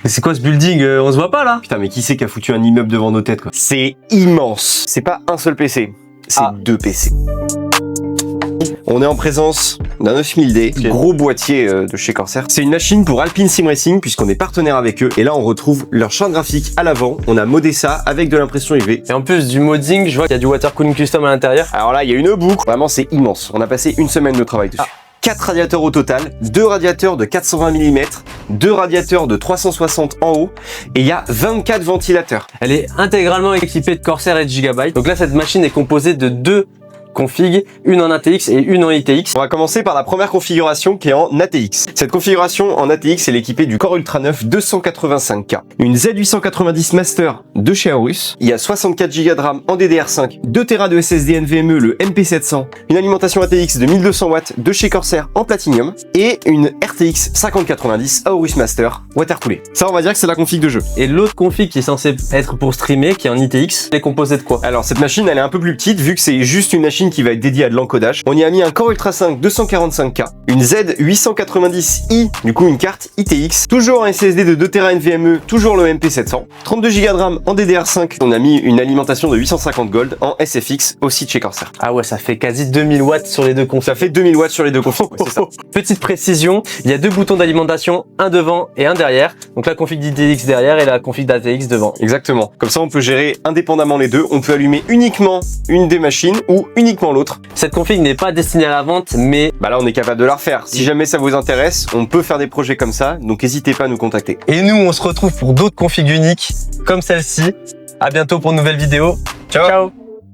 Mais c'est quoi ce building? On se voit pas là? Putain, mais qui c'est qui a foutu un immeuble devant nos têtes, quoi? C'est immense. C'est pas un seul PC, c'est 2 PC. On est en présence d'un 9000D, gros boîtier de chez Corsair. C'est une machine pour Alpine Sim Racing puisqu'on est partenaire avec eux. Et là, on retrouve leur champ graphique à l'avant. On a modé ça avec de l'impression UV. Et en plus du modding, je vois qu'il y a du water cooling custom à l'intérieur. Alors là, il y a une boucle. Vraiment, c'est immense. On a passé une semaine de travail dessus. 4 radiateurs au total, 2 radiateurs de 420 mm, 2 radiateurs de 360 en haut, et il y a 24 ventilateurs. Elle est intégralement équipée de Corsair et Gigabyte. Donc là, cette machine est composée de 2 configs, une en ATX et une en ITX. On va commencer par la première configuration qui est en ATX. Cette configuration en ATX, elle est équipée du Core Ultra 9 285K. Une Z890 Master de chez Aorus. Il y a 64 Go de RAM en DDR5, 2 Tera de SSD NVMe, le MP700. Une alimentation ATX de 1200 watts de chez Corsair en Platinum. Et une RTX 5090 Aorus Master watercoolée. Ça, on va dire que c'est la config de jeu. Et l'autre config qui est censé être pour streamer, qui est en ITX, elle est composée de quoi? Alors, cette machine, elle est un peu plus petite vu que c'est juste une machine qui va être dédiée à de l'encodage. On y a mis un Core Ultra 5 245K, une Z890i, du coup une carte ITX, toujours un SSD de 2 Tera NVMe, toujours le MP700, 32 Go de RAM en DDR5. On a mis une alimentation de 850 gold en SFX aussi de chez Corsair. Ah ouais, ça fait quasi 2000 watts sur les deux configs. Ça fait 2000 watts sur les deux configs, ouais, c'est ça. Petite précision, il y a 2 boutons d'alimentation, un devant et un derrière. Donc la config d'ITX derrière et la config d'ATX devant. Exactement. Comme ça, on peut gérer indépendamment les deux. On peut allumer uniquement une des machines ou uniquement l'autre. Cette config n'est pas destinée à la vente, mais bah là, on est capable de la refaire. Si jamais ça vous intéresse, on peut faire des projets comme ça. Donc, n'hésitez pas à nous contacter. Et nous, on se retrouve pour d'autres configs uniques comme celle-ci. À bientôt pour une nouvelle vidéo. Ciao. Ciao.